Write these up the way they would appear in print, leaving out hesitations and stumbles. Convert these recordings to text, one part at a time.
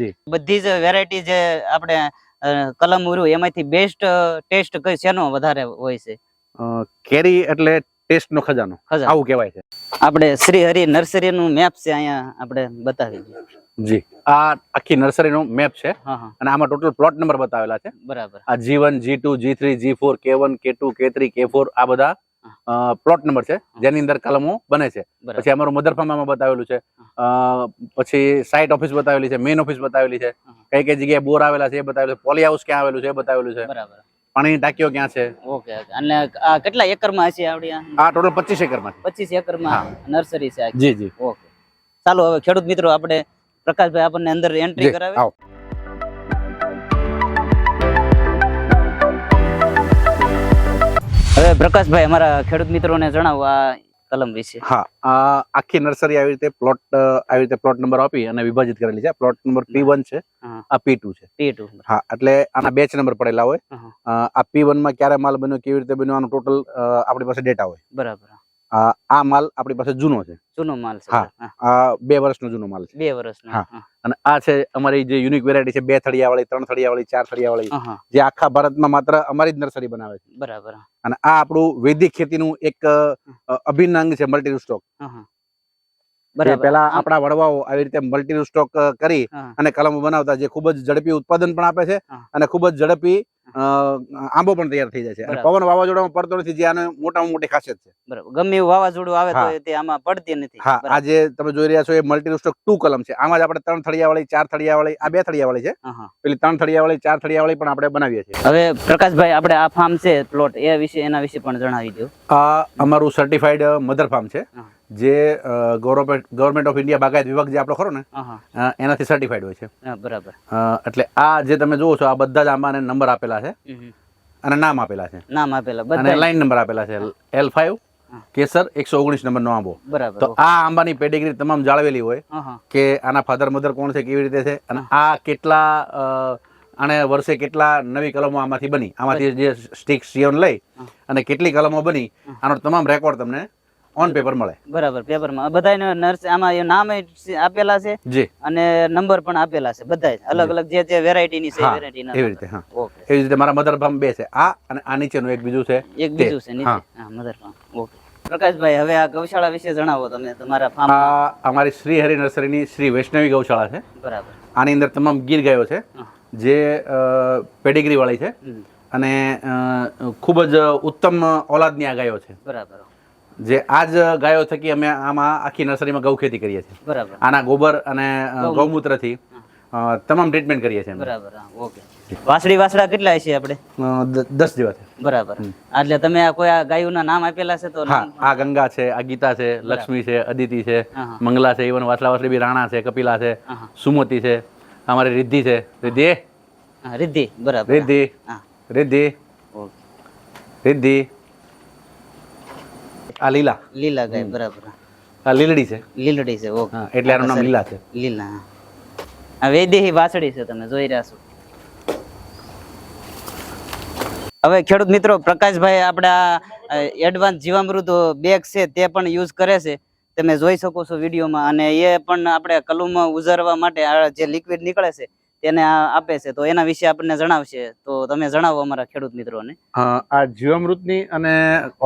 જી બધી જ વેરાયટી જે આપણે કલમ ઉર્યું એમાંથી બેસ્ટ ટેસ્ટ કઈ શેનો વધારે હોય છે? કેરી એટલે ટેસ્ટ નો ખજાનો ખજાનો. આવું કહેવાય છે. આપણે શ્રી હરિ નર્સરી નું મેપ છે અહીંયા આપણે બતાવી દઈએ. જી આ આખી નર્સરી નો મેપ છે હા હા અને આમાં ટોટલ પ્લોટ નંબર બતાવેલા છે. બરાબર. આ G1 G2 G3 G4 K1 K2 K3 K4 આ બધા પ્લોટ નંબર છે જેની અંદર કલમો બને છે. બરાબર. પછી અમારું મધર ફાર્મ આમાં બતાવેલું છે. પછી સાઇટ ઓફિસ બતાવેલી છે, મેઇન ઓફિસ બતાવેલી છે, કઈ કઈ જગ્યાએ બોર આવેલા છે એ બતાવેલું છે, પોલી હાઉસ ક્યાં આવેલું છે એ બતાવેલું છે, બરાબર. પાણીની ટાંકીઓ ક્યાં છે. ઓકે અને આ કેટલા એકરમાં હશે આપણી આ ટોટલ 25 એકરમાં 25 એકરમાં નર્સરી છે આખી? જી જી. ઓકે ચાલો હવે ખેડૂત મિત્રો આપણે પ્રકાશભાઈ આપણને અંદર એન્ટ્રી કરાવે. આવો. હવે પ્રકાશભાઈ અમારા ખેડૂત મિત્રોને જણાવો આ કલમ વિશે. હા આખી નર્સરી આવી રીતે પ્લોટ નંબર આપી અને વિભાજિત કરેલી છે. પ્લોટ નંબર P1 છે, આ P2 છે. P2. હા એટલે આના બેચ નંબર પડેલા હોય. આ P1 માં ક્યારે માલ બન્યો, કેવી રીતે બન્યો, આનો ટોટલ આપણી પાસે ડેટા હોય. બરાબર. આ માલ આપણી પાસે જૂનો છે. જૂનો માલ છે. હા આ 2 વર્ષનો જૂનો માલ છે. 2 વર્ષનો. હા અને આ છે અમારી જે યુનિક વેરાયટી છે, 2 થળિયા વાળી, 3 થળિયા વાળી, 4 થળિયા વાળી, જે આખા ભારતમાં માત્ર અમારી જ નર્સરી બનાવે છે. બરાબર. અને આ આપણું વૈદિક ખેતીનું એક અભિન્ન અંગ છે, મલ્ટી સ્ટોક. બરાબર. પેલા આપણા વડવાઓ આવી રીતે મલ્ટી સ્ટોક કરી અને કલમો બનાવતા, જે ખૂબ જ ઝડપી ઉત્પાદન પણ આપે છે અને ખૂબ જ ઝડપી આંબો પણ તૈયાર થઈ જાય છે. અને પવન વાવાઝોડામાં પડતો નથી, જે આને મોટામાં મોટી ખાસિયત છે. બરાબર. ગમે એવું વાવાઝોડું આવે તો તે આમાં પડતી નથી. હા આ જે તમે જોઈ રહ્યા છો એ મલ્ટી સ્ટોક 2 કલમ છે. આમાં જ આપણે 3 થળિયા વાળી, 4 થળિયા વાળી, આ 2 થળિયા વાળી છે. પેલી 3 થળિયા વાળી, 4 થળિયા વાળી પણ આપણે બનાવીએ છીએ. હવે પ્રકાશભાઈ આપણે આ ફાર્મ છે પ્લોટ એ વિશે એના વિશે પણ જણાવી દો. આ અમારું સર્ટિફાઈડ મધર ફાર્મ છે, જે ગવર્મેન્ટ ઓફ ઇન્ડિયા બાગાયત વિભાગ જે આપણો ખરો ને એનાથી સર્ટિફાઈડ હોય છે. બરાબર. એટલે આ જે તમે જુઓ છો આ બધા જ આમાં નંબર આપેલા છે અને નામ આપેલા છે. નામ આપેલા અને લાઈન નંબર આપેલા છે. L5 કેસર 119 નંબર નો આંબો. બરાબર. તો આ આંબાની પેડિગ્રી તમામ જાળવેલી હોય કે આના ફાધર મધર કોણ છે, કેવી રીતે છે, અને આ કેટલા આને વર્ષે કેટલા નવી કલમો આમાંથી બની, આમાંથી જે સ્ટિક સિયોન લઈ અને કેટલી કલમો બની, આનો તમામ રેકોર્ડ તમને ઓન પેપર મળે. બરાબર. પેપરમાં બધાને નર્સ આમાં નામ આપેલા છે જી અને નંબર પણ આપેલા છે. બધા અલગ અલગ જે જે વેરાયટીની છે વેરાયટીના એવી રીતે. હા ઓકે. એવી રીતે મારા મધર ફાર્મ 2 છે, આ અને આ નીચેનું એક બીજું છે. એક બીજું છે નીચે. હા મધર ફાર્મ. ઓકે પ્રકાશભાઈ હવે આ ગૌશાળા વિશે જણાવો તમે તમારા ફાર્મ. આ અમારી શ્રી હરિ નર્સરીની શ્રી વૈષ્ણવી ગૌશાળા છે. બરાબર. આની અંદર તમામ ગીર ગાયો છે, જે પેડિગ્રી વાળી છે અને ખૂબ જ ઉત્તમ ઓલાદની આ ગાયો છે. બરાબર. જે આજ ગાયો થકી અમે આમાં આખી નર્સરીમાં ગૌ ખેતી કરીએ છીએ. બરાબર. આના ગોબર અને ગૌમૂત્રથી તમામ ટ્રીટમેન્ટ કરીએ છીએ. બરાબર. ઓકે. વાસડા કેટલા છે આપણે? 10 જેવા છે. બરાબર. એટલે તમે આ કોઈ આ ગાયોના નામ આપેલા છે? તો હા આ ગંગા છે, આ ગીતા છે, લક્ષ્મી છે, અદિતિ છે, મંગલા છે, ઇવન વાસળી બી રાણા છે, કપિલા છે, સુમતિ છે, અમારી રિદ્ધિ છે. રિદ્ધિ. બરાબર. રિદ્ધિ. આ લીલા ગાય. બરાબર. આ લીલડી છે. ઓકે. એટલે આનું નામ લીલા છે. લીલા. આ વૈદેહી વાછડી છે, તમે જોઈ રહ્યા છો. હવે ખેડૂત મિત્રો પ્રકાશભાઈ આપણા એડવાન્સ જીવામૃત બેગ છે તે પણ યુઝ કરે છે, તમે જોઈ શકો છો વિડીયોમાં. અને એ પણ આપણે કલમમાં ઉઝરવા માટે આ જે લિક્વિડ નીકળે છે તેને આપે છે, તો એના વિશે આપણને જણાવશે. તો તમે જણાવો અમારા ખેડૂત મિત્રોને. આ જીવામૃતની અને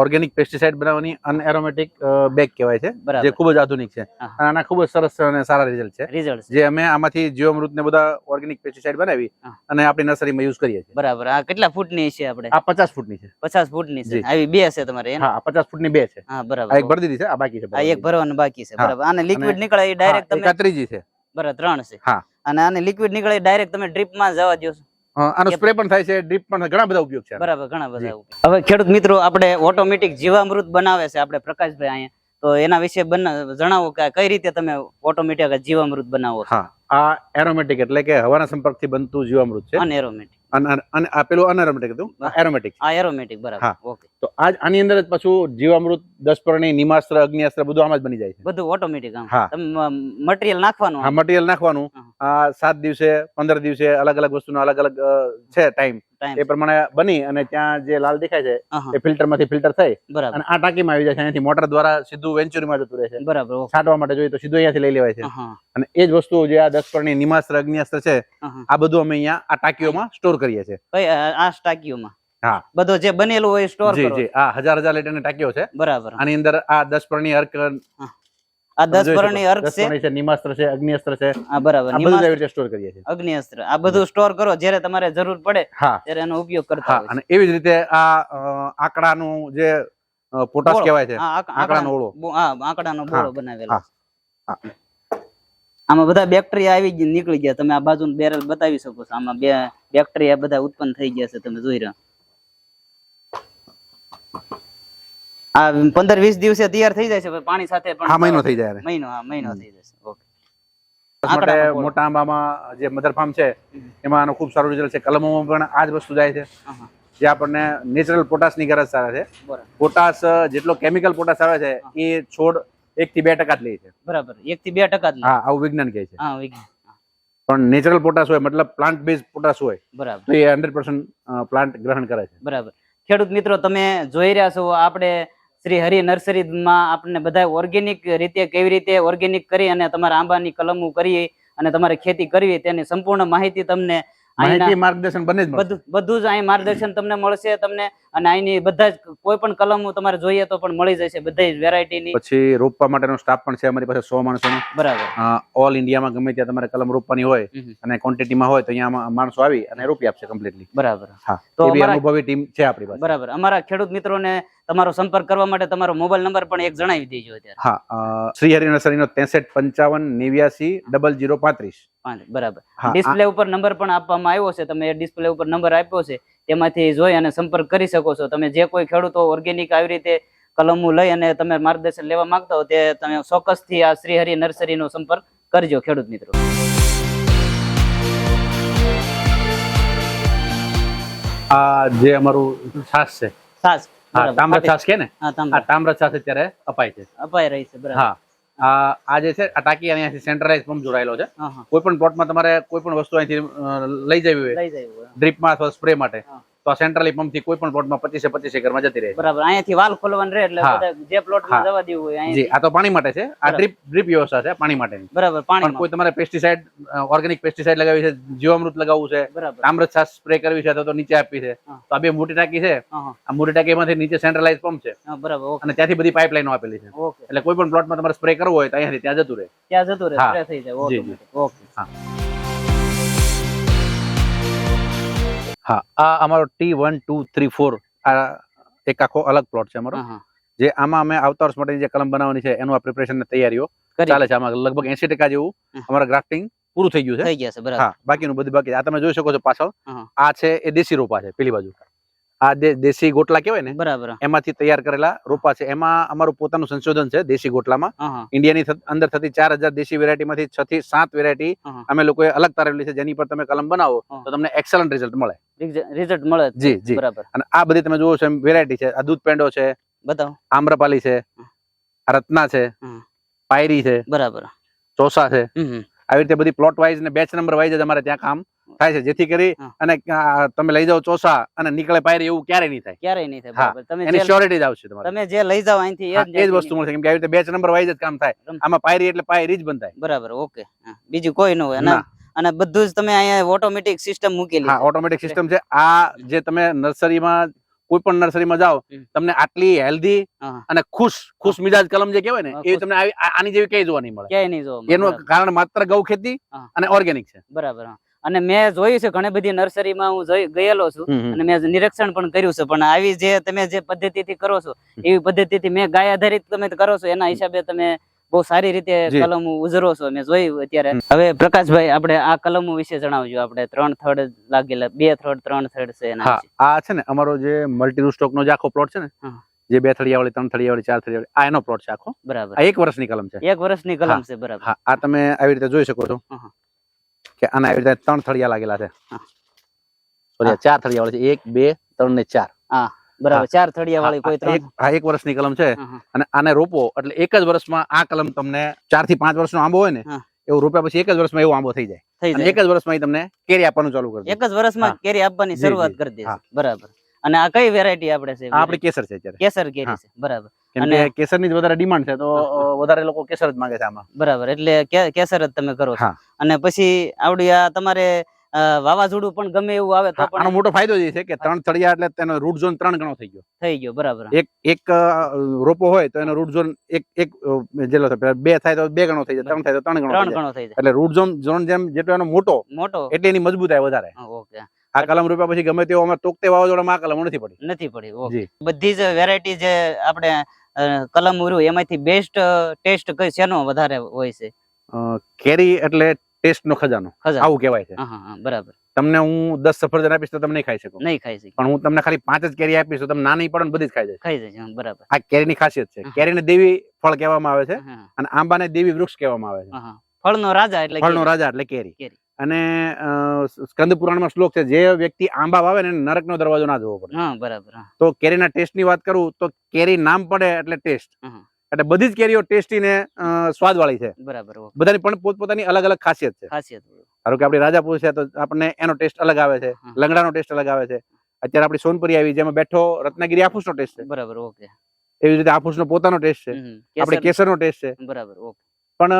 ઓર્ગેનિક પેસ્ટિસાઇડ બનાવવાની અનએરોમેટિક બેગ કહેવાય છે, જે ખૂબ જ આધુનિક છે. આના ખૂબ જ સરસ અને સારા રિઝલ્ટ છે. જે અમે આમાંથી જીવામૃત ને બધા ઓર્ગેનિક પેસ્ટિસાઇડ બનાવી અને આપણી નર્સરીમાં યુઝ કરીએ છીએ. બરાબર. આ કેટલા ફૂટની છે આપણે? આ 50 ફૂટની છે. 50 ફૂટની છે. આવી 2 છે તમારે? હા 50 ફૂટની 2 છે. હા બરાબર. એક ભરી દીધી છે, આ બાકી છે. આ એક ભરવાનું બાકી છે. બરાબર. આને લિક્વિડ નીકળે એ ડાયરેક્ટ તમે? ત્રીજી છે. બરાબર. 3 છે. હા. અને આને લિક્વિડ નીકળે ડાયરેક્ટ તમે ડ્રીપમાં જવા દો છો? આનો સ્પ્રે પણ થાય છે, ડ્રીપ પણ, ઘણા બધા ઉપયોગ છે. બરાબર. ઘણા બધા. હવે ખેડૂત મિત્રો આપણે ઓટોમેટિક જીવામૃત બનાવે છે આપણે પ્રકાશભાઈ અહીંયા, તો એના વિશે જણાવો કે કઈ રીતે તમે ઓટોમેટિક જીવામૃત બનાવો છો? હા આ એરોમેટિક એટલે કે હવાના સંપર્કથી બનતું જીવામૃત છે. અનએરોમેટિક. અને આ પેલું અનએરોમેટિક હતું, એરોમેટિક. આ એરોમેટિક, બરાબર. હા. ઓકે. તો આની અંદર જ પાછું જીવામૃત, દસપર્ણી, નિમાસ્ત્ર, અગ્નિઅસ્ત્ર બધું આમાં જ બની જાય છે. બધું ઓટોમેટિક આમ હા. તમે મટીરીયલ નાખવાનું. હા, મટીરિયલ નાખવાનું. આ 7 દિવસે 15 દિવસે અલગ અલગ વસ્તુનો અલગ અલગ છે ટાઈમ, એ પ્રમાણે બની અને ત્યાં જે લાલ દેખાય છે એ ફિલ્ટર માંથી ફિલ્ટર થઈ બરાબર. અને આ ટાંકીમાં આવી જાય છે. અહીંથી મોટર દ્વારા સીધું વેન્ચુરીમાં જતું રહે છે. બરાબર. ઓકે. છાંટવા માટે જોઈએ તો સીધું અહીંયાથી લઈ લેવાય છે. અને એ જ વસ્તુ જે આ દસપર્ણી, નિમાસ્ત્ર, અગ્નિઅસ્ત્ર છે, આ બધું અમે અહીંયા આ ટાંકીઓમાં સ્ટોર કરીએ છીએ. આ ટાંકીઓમાં હા, બધો જે બનેલું હોય સ્ટોર કરો. જી, આ 1000 લીટરની ટાંકીઓ છે. બરાબર. આની અંદર આ દસપર્ણી, અર્ક, આ 10 પરણી અર્ક છે, નિમાસ્ત્ર છે, અગ્નિઅસ્ત્ર છે. હા, બરાબર. આ બધું આવી રીતે સ્ટોર કરીએ છીએ. અગ્નિઅસ્ત્ર આ બધું સ્ટોર કરો, જ્યારે તમારે જરૂર પડે હા ત્યારે એનો ઉપયોગ કરતા હા. હોય. અને એવી જ રીતે આ આંકડાનું જે પોટાશ કહેવાય છે, આંકડાનો ઓળો. હા, આંકડાનો બોળો બનાવેલો. હા. આમાં બધા બેક્ટેરિયા આવી નીકળી ગયા. તમે આ બાજુ બેરલ બતાવી શકો છો. આમાં બે બેક્ટેરિયા બધા ઉત્પન્ન થઈ ગયા છે, તમે જોઈ રહ્યા. આ 15-20 દિવસે તૈયાર થઈ જાય છે પાણી સાથે. પણ હા, મહિનો થઈ જાય. મહિનો થઈ જશે. ઓકે. માટે મોટા આંબામાં જે મધર ફાર્મ છે એમાં આનો ખૂબ સારું રિઝલ્ટ છે. કલમોમાં પણ આ જ વસ્તુ જાય છે, જે આપણને નેચરલ પોટાશની ગરજ આવે છે. પોટાશ જેટલો કેમિકલ પોટાશ આવે છે એ છોડ 1 થી 2% જ લે છે. બરાબર. 1 થી 2% જ. હા, આવું વિજ્ઞાન કહે છે. હા, વિજ્ઞાન. પણ નેચરલ પોટાશ હોય, મતલબ પ્લાન્ટ બેઝ પોટાશ હોય, બરાબર, તો એ 100% પ્લાન્ટ ગ્રહણ કરે છે. બરાબર. ખેડૂત મિત્રો, તમે જોઈ રહ્યા છો આપણે શ્રી હરિ નર્સરીમાં આપણને બધા ઓર્ગેનિક રીતે કેવી રીતે ઓર્ગેનિક કરી અને તમારા આંબાની કલમો કરી અને તમારે ખેતી કરવી તેની સંપૂર્ણ માહિતી તમને માર્ગદર્શન બને જ બધું જ અહીં માર્ગદર્શન તમને મળશે તમને. અને અહીંની બધા જ કોઈ પણ કલમો તમારે જોઈએ તો પણ મળી જશે, બધી વેરાયટીની. પછી રોપવા માટેનો સ્ટાફ પણ છે અમારી પાસે 100 માણસોનો. બરાબર. ઓલ ઇન્ડિયામાં ગમે ત્યાં તમારે કલમ રોપવાની હોય અને ક્વોન્ટિટીમાં હોય તો અહીંયા માણસો આવી અને રોપી આપશે કમ્પ્લીટલી. બરાબર. હા, તો એવી અનુભવી ટીમ છે આપણી પાસે. બરાબર. અમારા ખેડૂત મિત્રોને તમારો સંપર્ક કરવા માટે તમારો મોબાઈલ નંબર પણ એક જણાવી દેજો અત્યારે. હા, શ્રી હરિ નર્સરીનો 63 55 89 0035. બરાબર. ડિસ્પ્લે ઉપર નંબર પણ આપવામાં આવ્યો છે. તમે ડિસ્પ્લે ઉપર નંબર આપ્યો છે, તેમાંથી જોઈ અને સંપર્ક કરી શકો છો. તમે જે કોઈ ખેડૂતો ઓર્ગેનિક આવી રીતે કલમો લઈ અને તમે માર્ગદર્શન લેવા માંગતા હો તે તમે ચોક્કસથી આ શ્રી હરિ નર્સરીનો સંપર્ક કરજો ખેડૂત મિત્રો. આ જે અમારું છાસ છે, છાસ, તામ્ર છાસ કે ને, આ તામ્ર છાસ અત્યારે અપાય છે. અપાઈ રહી છે. બરાબર. હા, આ જે છે આ ટાંકી અહીંયાથી સેન્ટ્રલાઇઝ પંપ જોડાયેલો છે. કોઈ પણ પ્લોટમાં તમારે કોઈ પણ વસ્તુ અહીંથી લઈ જવી હોય ડ્રીપમાં અથવા સ્પ્રે માટે, તો આ સેન્ટ્રલી પંપ થી કોઈ પણ પ્લોટમાં 25 એકરમાં જતી રહે. બરાબર. અહીંયાથી વાલ ખોલવાનું રહે એટલે જે પ્લોટમાં જવા દેવું હોય જી. આ તો પાણી માટે છે. આ ડ્રીપ વ્યવસ્થા છે પાણી માટેની. બરાબર. પાણી કોઈ તમારે પેસ્ટિસાઇડ, ઓર્ગેનિક પેસ્ટિસાઇડ લગાવી છે, જીવામૃત લગાવવું છે, તામ્ર છાસ સ્પ્રે કરવી છે તો નીચે આપવી છે, તો આ બે મોટી ટાંકી છે. આ મોટી ટાંકીમાંથી નીચે સેન્ટ્રલાઇઝ પંપ છે. બરાબર. અને ત્યાંથી બધી પાઇપલાઈનો આપેલી છે. એટલે કોઈ પણ પ્લોટમાં તમારે સ્પ્રે કરવો હોય તો અહીંયાથી ત્યાં જતું રહે. સ્પ્રે થઈ જાય. ઓકે. હા, આ અમારો T1 2 3 4 આ એક આખો અલગ પ્લોટ છે અમારો, જે આમાં અમે આવતા વર્ષ માટેની જે કલમ બનાવવાની છે એનું આ પ્રિપરેશન તૈયારીઓ ચાલે છે. આમાં લગભગ 80% જેવું અમારા ગ્રાફ્ટિંગ પૂરું થઈ ગયું છે. હા, બાકીનું બધું બાકી. આ તમે જોઈ શકો છો પાછળ, આ છે એ દેશી રોપા છે. પેલી બાજુ આ દેશી ગોટલા કહેવાય ને, બરાબર, એમાંથી તૈયાર કરેલા રોપા છે. એમાં અમારું પોતાનું સંશોધન છે દેશી ગોટલામાં. ઇન્ડિયાની અંદર થતી 4000 દેશી વેરાયટીમાંથી 6 થી 7 વેરાયટી અમે લોકોએ અલગ તારેલી છે, જેની પર તમે કલમ બનાવો તો તમને એક્સલન્ટ રિઝલ્ટ મળે. જી જી. બરાબર. અને આ બધી તમે જોવો છો વેરાયટી છે. આ દૂધ પેંડો છે, બતાવો, આમ્રપાલી છે, આ રત્ના છે, પાયરી છે, બરાબર, ચોસા છે. આવી રીતે બધી પ્લોટ વાઇઝ ને બેચ નંબર વાઇઝ જ અમારે ત્યાં કામ થાય છે, જેથી કરી અને તમે લઈ જાઓ ચોસા અને નીકળે પાયરી એવું ક્યારેય નહીં થાય. એની શ્યોરિટી જ આવશે તમારે. તમે જે લઈ જાઓ અહીંથી એ જ વસ્તુ મળશે, કેમ કે આવી રીતે બેચ નંબર વાઇઝ જ કામ થાય. આમાં પાયરી એટલે પાયરી જ બંધાય. બરાબર. ઓકે. બીજું કોઈ ન હોય. અને બધું જ તમે અહીંયા ઓટોમેટિક સિસ્ટમ મૂકેલી. હા, ઓટોમેટિક સિસ્ટમ છે. આ જે તમે નર્સરીમાં કોઈ પણ નર્સરીમાં જાઓ તમને આટલી હેલ્ધી અને ખુશ મિજાજ કલમ જે કહેવાય ને એ તમને આની જેવી કઈ જોવા નહીં મળે. ક્યાંય નહીં જોવા મળે. એનું કારણ માત્ર ગૌ ખેતી અને ઓર્ગેનિક છે. બરાબર. અને મેં જોયું છે ઘણી બધી નર્સરીમાં હું ગયેલો છું અને મેં નિરીક્ષણ પણ કર્યું છે. પણ આવી જે તમે જે પદ્ધતિથી કરો છો એવી પદ્ધતિથી મેં ગાય આધારિત તમે કરો છો એના હિસાબે તમે બહુ સારી રીતે કલમો ઉજરો છો. મેં જોયું અત્યારે. હવે પ્રકાશભાઈ, આપણે આ કલમો વિશે જણાવજો. આપણે 3 થડ લાગેલા, 2 થડ 3 થડ છે એના વિશે. આ છે ને અમારો જે મલ્ટી રૂસ્ટોક નો જે આખો પ્લોટ છે ને, જે 2 થડિયા વાળી, 3 થડિયા વાળી, 4 થડિયા વાળી, આ એનો પ્લોટ છે આખો. બરાબર. આ 1 વર્ષની કલમ છે. 1 વર્ષની કલમ છે. બરાબર. હા, આ તમે આવી રીતે જોઈ શકો છો કે આના આવી રીતે 3 થડિયા લાગેલા છે. સોરી 4 થળિયા વાળી છે, 1 2 3 ને 4. બરાબર, 4 થળિયા વાળી કોઈ 3. એક વર્ષની કલમ છે અને આને રોપો એટલે એક જ વર્ષમાં આ કલમ તમને 4 થી 5 વર્ષનો આંબો હોય ને એવું રોપ્યા પછી એક જ વર્ષમાં એવો આંબો થઈ જાય અને એક જ વર્ષમાં તમને કેરી આપવાનું ચાલુ કરી દે. એક જ વર્ષમાં કેરી આપવાની શરૂઆત કરી દે. બરાબર. અને આ કઈ વેરાયટી આપણે છે? આપણી કેસર છે અત્યારે. કેસર કેરી છે. બરાબર. અને કેસરની જ વધારે ડિમાન્ડ છે તો વધારે લોકો કેસર જ માંગે છે આમાં. બરાબર, એટલે કેસર જ તમે કરો છો. અને પછી આવડી આ તમારે વાવાઝોડું પણ ગમે એવું આવે તો પણ આનો મોટો ફાયદો એ છે કે 3 થળિયા એટલે તેનો રૂટ ઝોન 3 ગણો થઈ ગયો. બરાબર. એક રોપો હોય તો એનો રૂટ ઝોન એક જેટલો થાય, 2 થાય તો 2 ગણો થઈ જાય, 3 થાય તો 3 ગણો થઈ જાય. એટલે રૂટ ઝોન જેમ જેટલો એનો મોટો એટલે એની મજબૂતાઈ વધારે. ઓકે. આ કલમ રોપ્યા પછી ગમે તેવો અમારે તોકતે વાવાઝોડામાં આ કલમ નથી પડી. ઓકે. બધી જ વેરાયટી જે આપણે કલમ ઉર્યું એમાંથી બેસ્ટ ટેસ્ટ કઈ શેનો વધારે હોય છે? કેરી એટલે ટેસ્ટ નો ખજાનો આવું કહેવાય છે. બરાબર. તમને હું 10 સફરજન આપીશ તો તમે નહીં ખાઈ શકો, પણ હું તમને ખાલી 5 જ કેરી આપીશ તો તમે નાની પડે બધી જ ખાઈ જાય. બરાબર. આ કેરીની ખાસિયત છે. કેરીને દેવી ફળ કહેવામાં આવે છે અને આંબાને દેવી વૃક્ષ કહેવામાં આવે છે. ફળનો રાજા એટલે કેરી. અને સ્કંદ પુરાણમાં શ્લોક છે, જે વ્યક્તિ આંબા વાવે ને નરકનો દરવાજો ના જોવો પડે. બરાબર. તો કેરીના ટેસ્ટ ની વાત કરું તો કેરી નામ પડે એટલે ટેસ્ટ, એટલે બધી જ કેરીઓ ટેસ્ટી ને સ્વાદ વાળી છે. બરાબર. બધાની પણ પોતપોતાની અલગ અલગ ખાસિયત છે. ધારો કે આપણી રાજાપુર છે તો આપણને એનો ટેસ્ટ અલગ આવે છે, લંગડાનો ટેસ્ટ અલગ આવે છે. અત્યારે આપણી સોનપરી આવી જેમાં બેઠો રત્નાગીરી આફૂસનો ટેસ્ટ છે. બરાબર. ઓકે. એવી રીતે આફૂસનો પોતાનો ટેસ્ટ છે, આપણે કેસરનો ટેસ્ટ છે. બરાબર. ઓકે. પણ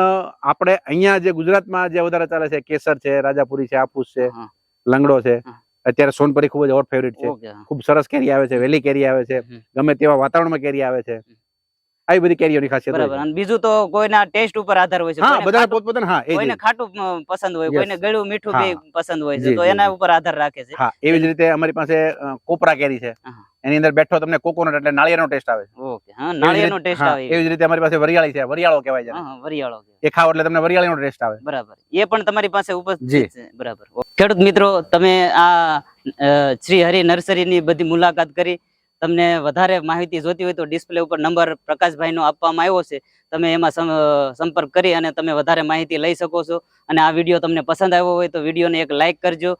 આપણે અહીંયા જે ગુજરાતમાં જે વધારે ચાલે છે કેસર છે, રાજાપુરી છે, આફૂસ છે, લંગડો છે. અત્યારે સોનપરી ખૂબ જ હોટ ફેવરિટ છે. ખૂબ સરસ કેરી આવે છે, વેલી કેરી આવે છે, ગમે તેવા વાતાવરણમાં કેરી આવે છે. આવી બધી કેરીઓની ખાસિયત છે. બરાબર. અને બીજું તો કોઈના ટેસ્ટ ઉપર આધાર હોય છે. હા, બધાને પોતપોતાના કોઈને ખાટું પસંદ હોય, કોઈને ગળ્યું મીઠું બે પસંદ હોય છે, તો એના ઉપર આધાર રાખે છે. હા, એવી જ રીતે અમારી પાસે કોપરા કેરી છે, એની અંદર બેઠો તમને કોકોનટ એટલે નાળિયેરનો ટેસ્ટ આવે. ઓકે. હા, નાળિયેરનો ટેસ્ટ આવે. એવી જ રીતે અમારી પાસે વરિયાળી છે, વરિયાળો કહેવાય છે. વરિયાળો. એ ખાવ એટલે તમને વરિયાળીનો ટેસ્ટ આવે. બરાબર. એ પણ તમારી પાસે ઉપસ્થિત છે. બરાબર. ખેડૂત મિત્રો, તમે આ શ્રી હરિ નર્સરીની બધી મુલાકાત કરી. તમને વધારે માહિતી જોતી હોય તો ડિસ્પ્લે ઉપર નંબર પ્રકાશભાઈનો આપવામાં આવ્યો છે, તમે એમાં સંપર્ક કરી અને તમે વધારે માહિતી લઈ શકો છો. અને આ વિડીયો તમને પસંદ આવ્યો હોય તો વિડીયોને એક લાઈક કરજો